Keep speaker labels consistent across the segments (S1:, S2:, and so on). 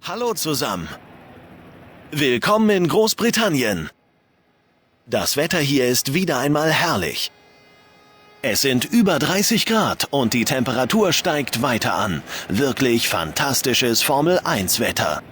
S1: Hallo zusammen. Willkommen in Großbritannien. Das Wetter hier ist wieder einmal herrlich. Es sind über 30 Grad und die Temperatur steigt weiter an. Wirklich fantastisches Formel-1-Wetter.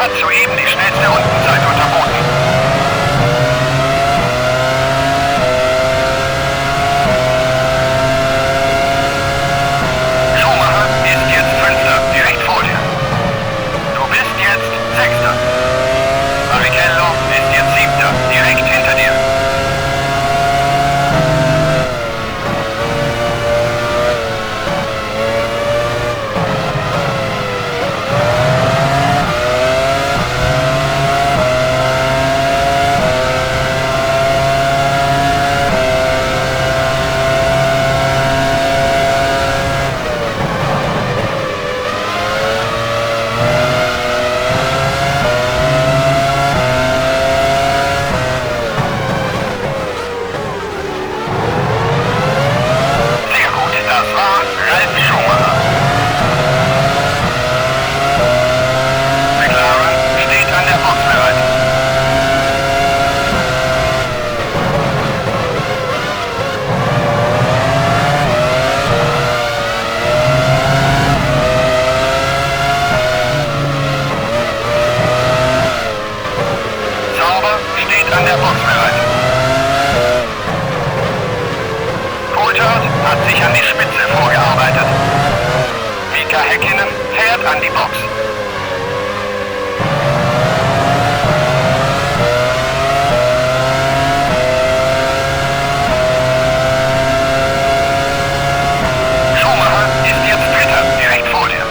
S2: hat soeben die schnellste Rundenzeit unterboten. Schumacher ist jetzt Fünfter, direkt vor dir. Du bist jetzt Sechster. Barrichello ist jetzt Siebter, direkt hinter dir. An der Box bereit. Coulthard hat sich an die Spitze vorgearbeitet. Mika Häkkinen fährt an die Box. Schumacher ist jetzt Dritter, direkt vor dir.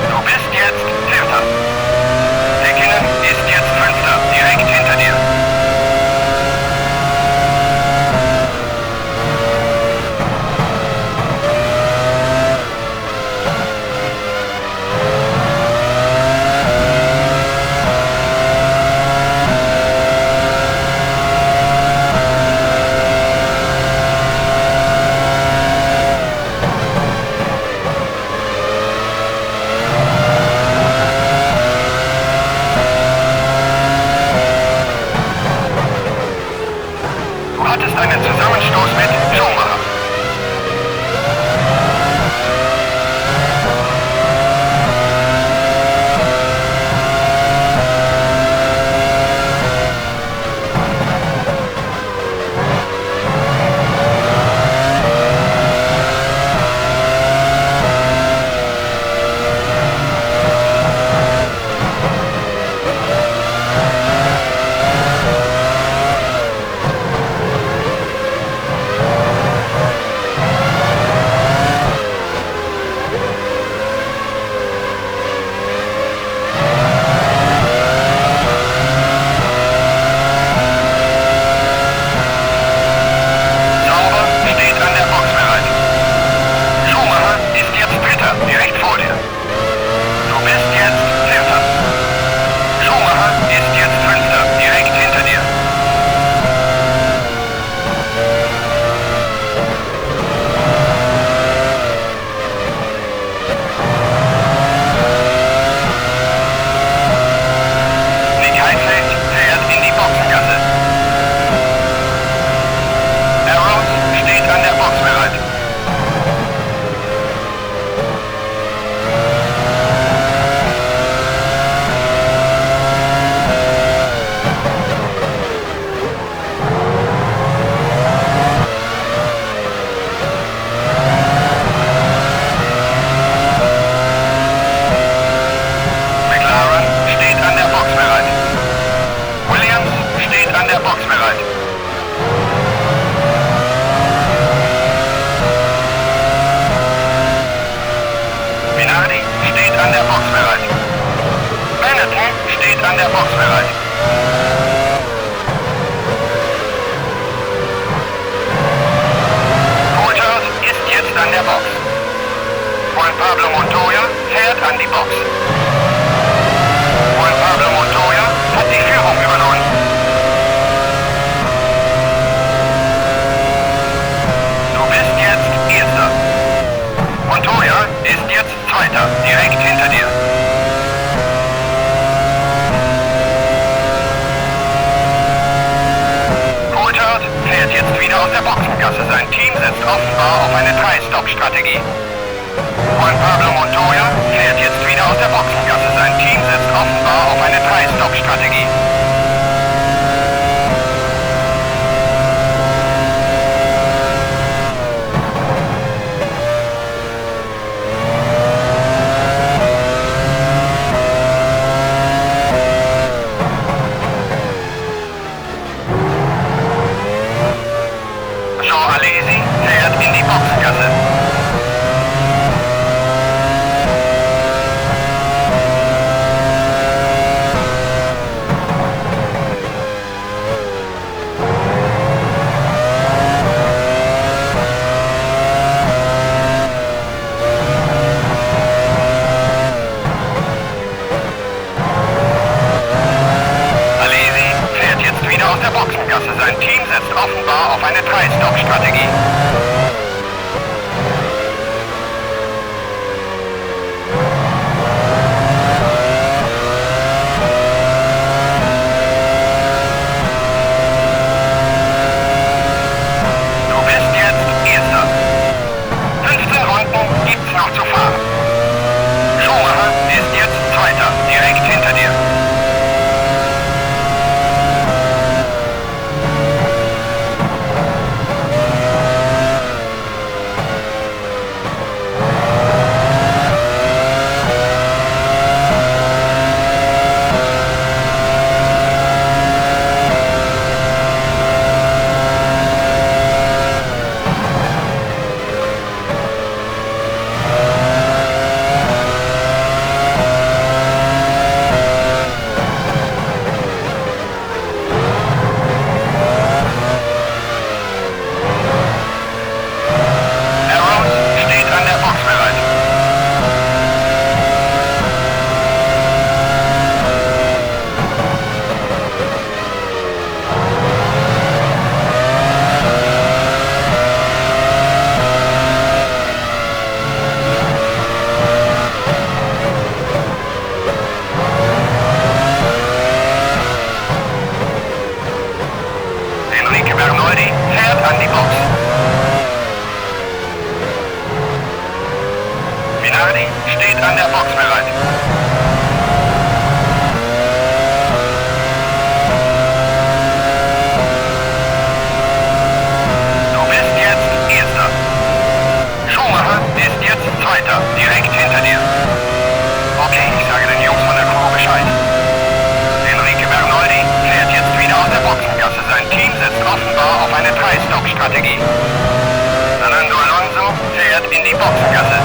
S2: Du bist jetzt Vierter. Häkkinen ist jetzt Fünfter, direkt hinter dir. Du hattest einen Zusammenstoß mit Schumacher. An der Box bereit. Coulthard ist jetzt an der Box. Juan Pablo Montoya fährt an die Box. Juan Pablo Montoya hat die Führung übernommen. Du bist jetzt Erster. Montoya ist jetzt Zweiter, direkt hinter dir. Fährt jetzt wieder aus der Boxengasse. Sein Team setzt offenbar auf eine 3-Stop-Strategie. Juan Pablo Montoya fährt jetzt wieder aus der Boxengasse. Sein Team setzt offenbar auf eine 3-Stop-Strategie. Jean Alesi fährt in die Boxengasse. Sein Team setzt offenbar auf eine 3-Stop-Strategie. Du bist jetzt Erster. 15 Runden gibt's noch zu fahren. Schumacher ist jetzt Zweiter, direkt hinter dir. Minardi steht an der Box bereit. Du bist jetzt Erster. Schumacher ist jetzt Zweiter, direkt hinter dir. Okay, ich sage den Jungs von der Crew Bescheid. Enrique Bernoldi fährt jetzt wieder aus der Boxengasse. Sein Team setzt offenbar auf eine 3-Stop-Strategie. Fernando Alonso fährt in die Boxengasse.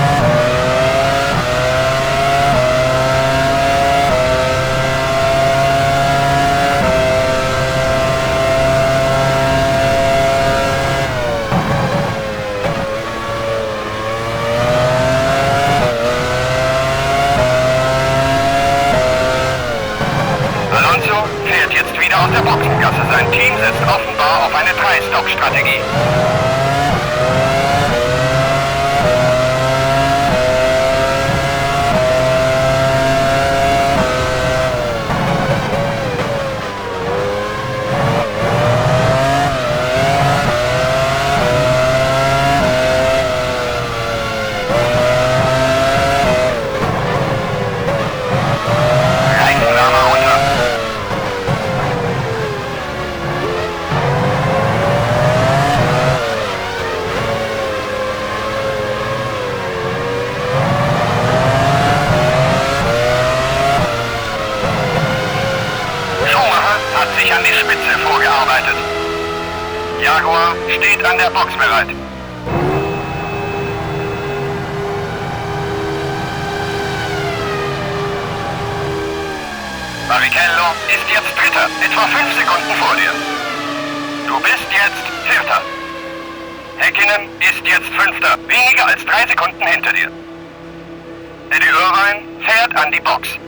S2: Fährt jetzt wieder aus der Boxengasse. Sein Team setzt offenbar auf eine 3-Stop-Strategie. Sich an die Spitze vorgearbeitet. Jaguar steht an der Box bereit. Barrichello ist jetzt Dritter, etwa 5 Sekunden vor dir. Du bist jetzt Vierter. Häkkinen ist jetzt Fünfter, weniger als 3 Sekunden hinter dir. Eddie Irvine fährt an die Box.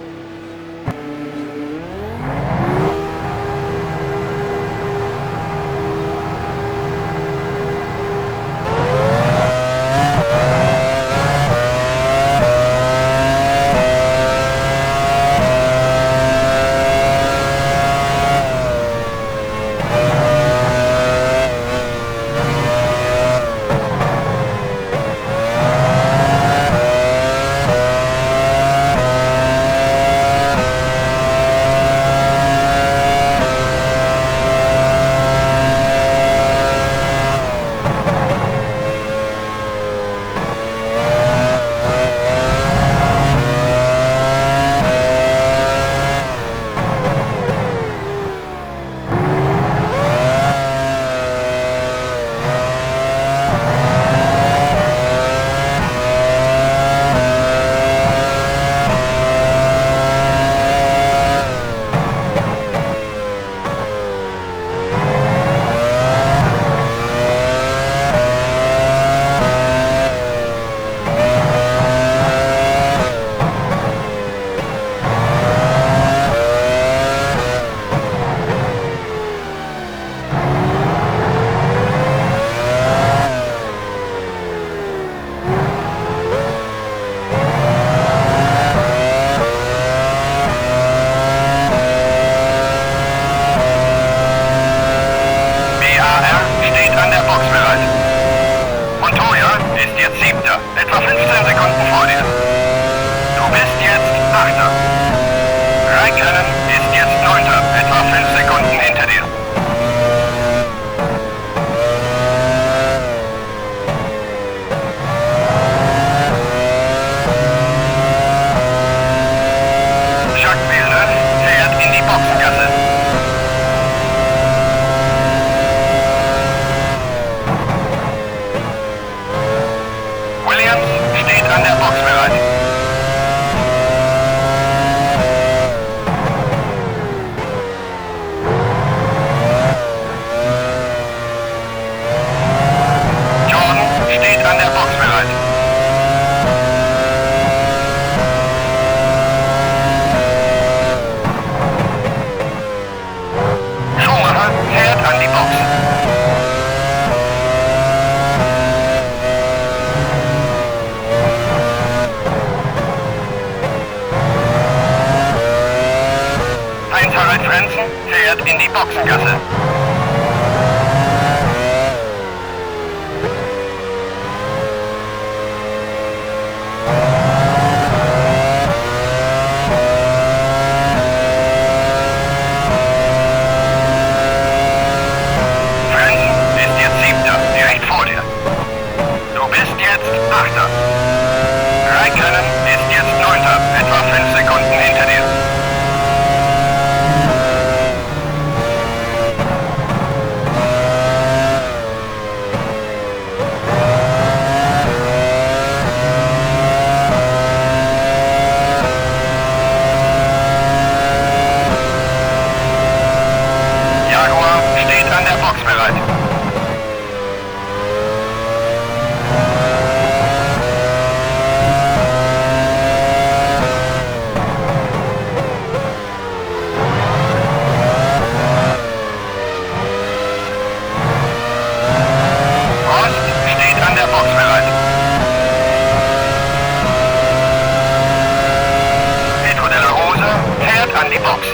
S2: an die Box.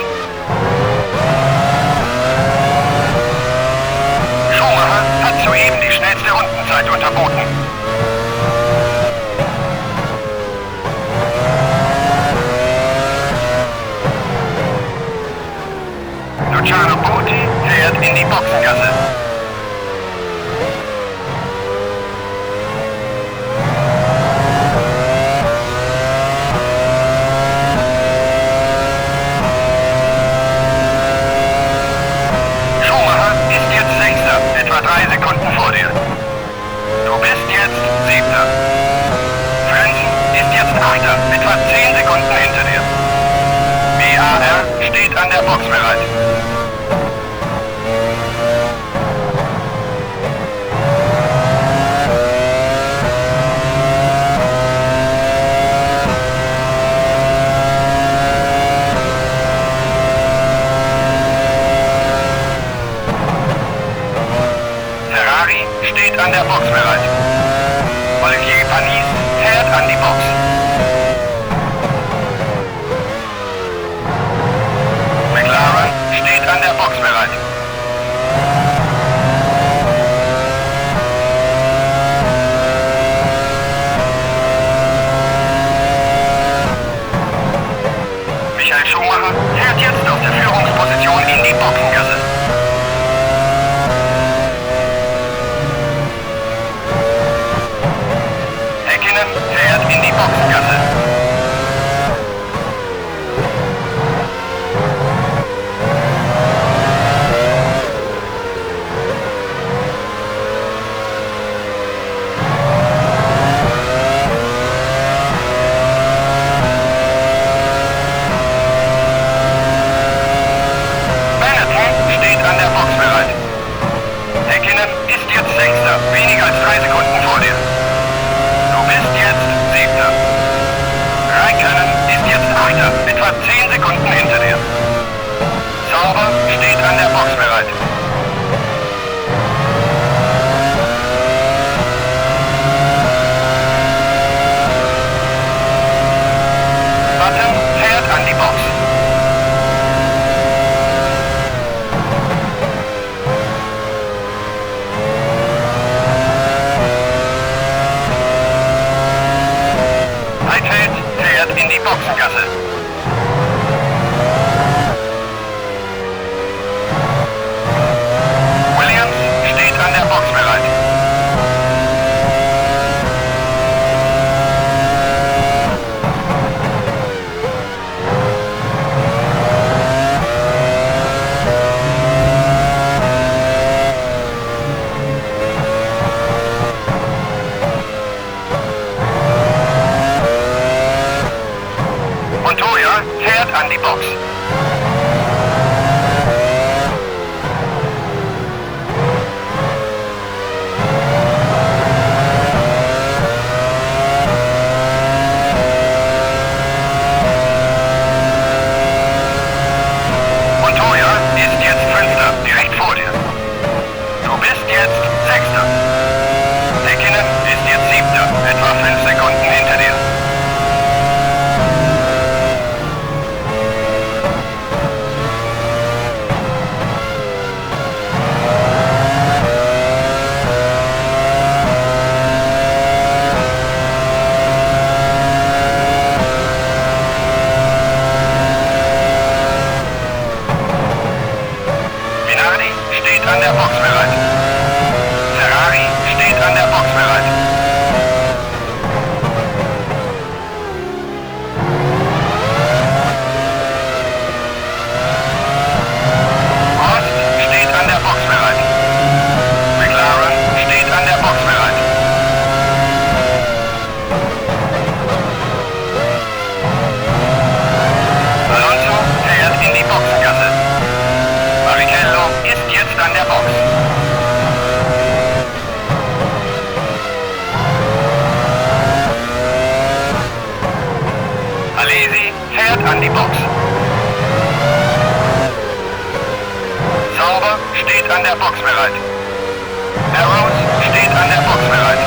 S2: Schumacher hat soeben die schnellste Rundenzeit unterboten. Luciano Burti fährt in die Boxengasse. Schumacher ist jetzt Sechster, etwa 3 Sekunden vor dir. Du bist jetzt Siebter. Frenzen ist jetzt Achter, etwa 10 Sekunden hinter dir. BAR steht an der Box bereit. Ferrari steht an der Box bereit. Olivier Panis fährt an die Box. McLaren steht an der Box bereit. Michael Schumacher fährt jetzt auf der Führungsposition in die Boxengasse. Häkkinen fährt in die Boxengasse. Benetton steht an der Box bereit. Häkkinen ist jetzt Sechster, weniger als 3 Sekunden vor dir. Du bist jetzt Siebter. Räikkönen ist jetzt Achter, etwa 10 Sekunden hinter dir. Sauber steht an der Box bereit. Button fährt an die Box. Heidfeld fährt in die Boxengasse. Williams steht an der Box bereit. Montoya fährt an die Box. Montoya ist jetzt Fünfter, direkt vor dir. Du bist jetzt Sechster. Häkkinen ist jetzt Siebter, etwa 5 Sekunden hinter dir. Minardi steht an der Box bereit. Ferrari steht an der Box bereit. Prost steht an der Box bereit. McLaren steht an der Box bereit. Alonso fährt in die Boxengasse. Barrichello ist jetzt an der Box. Alesi fährt an die Box. Sauber steht an der Box bereit. Arrows steht an der Box bereit.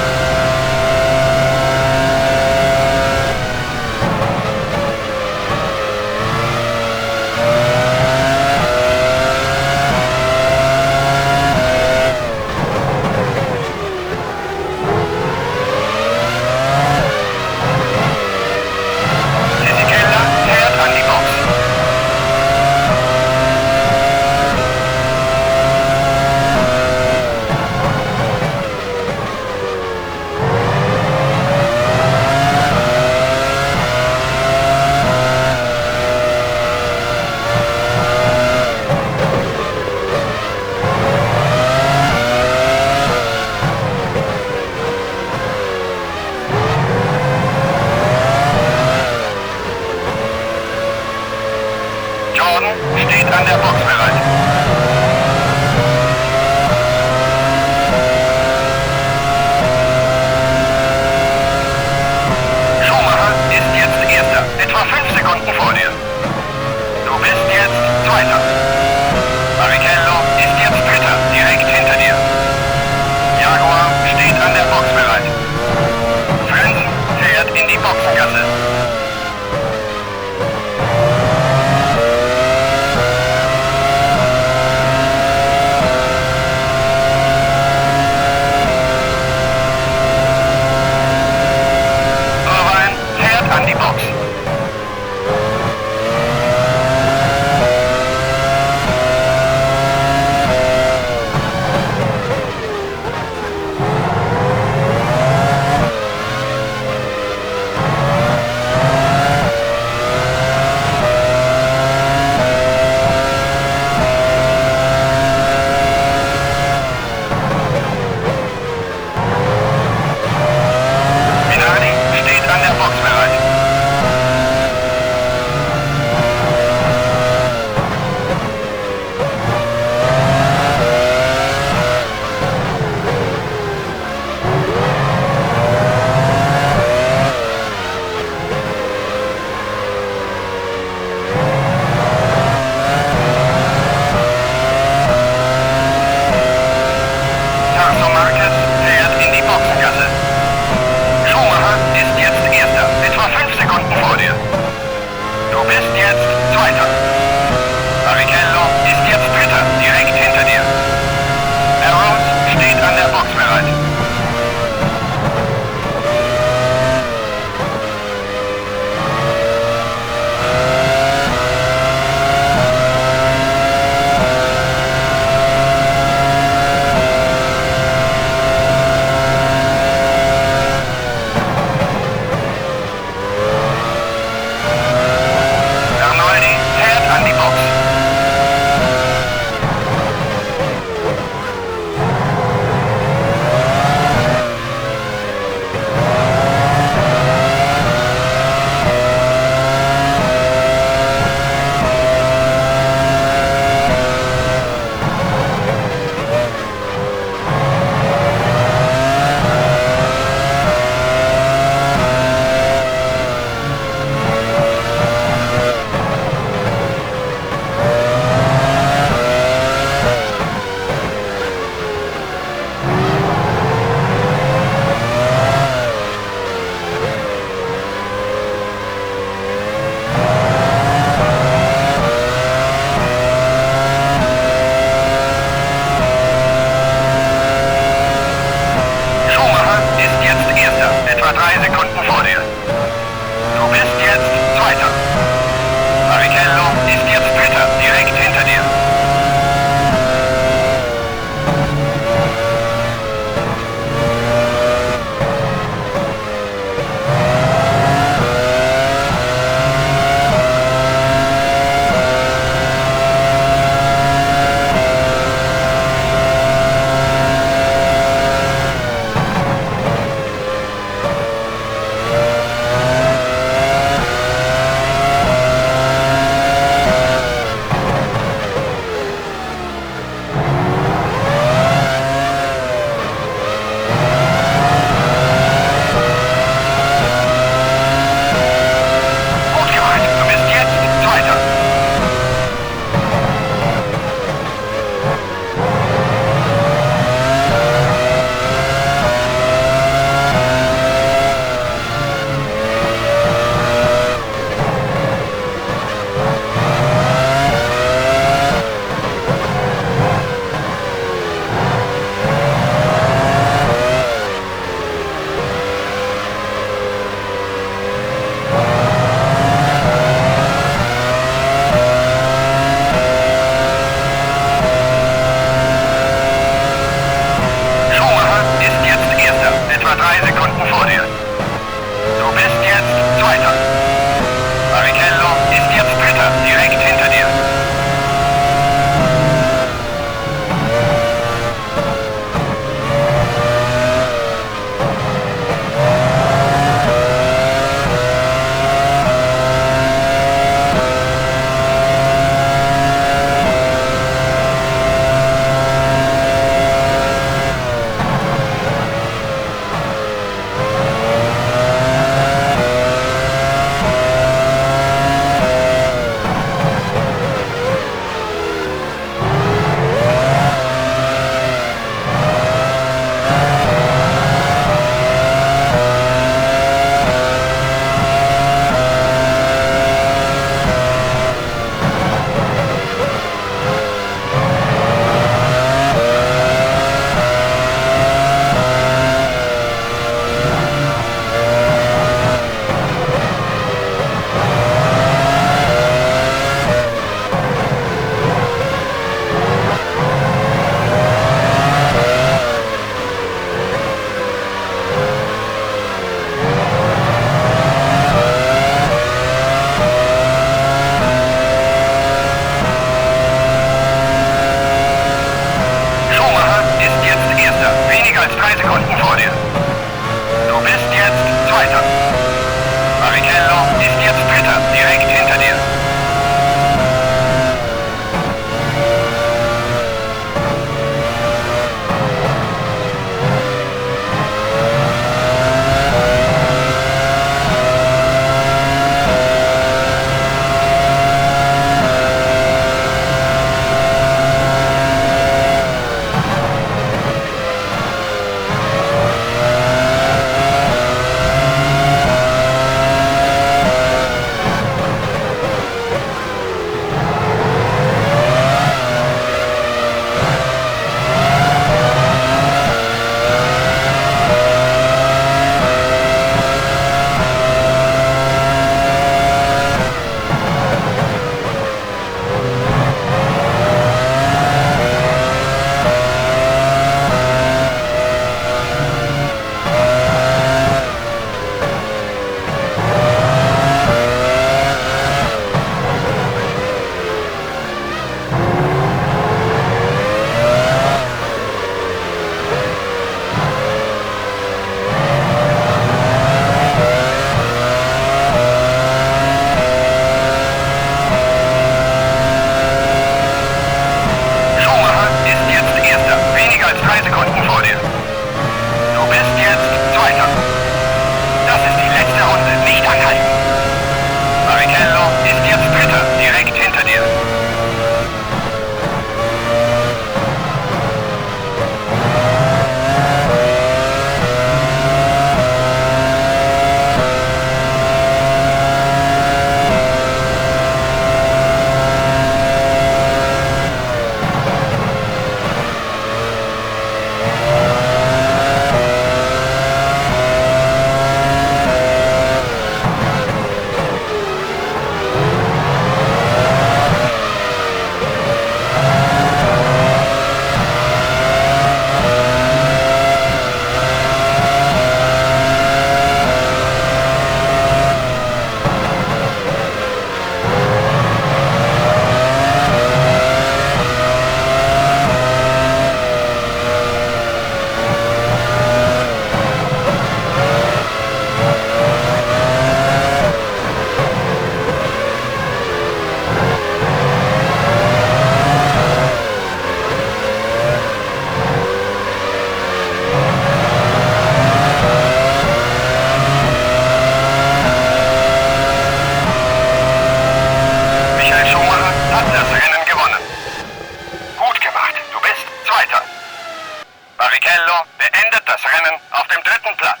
S2: beendet das Rennen auf dem 3. Platz.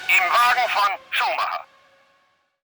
S2: Im Wagen von Schumacher.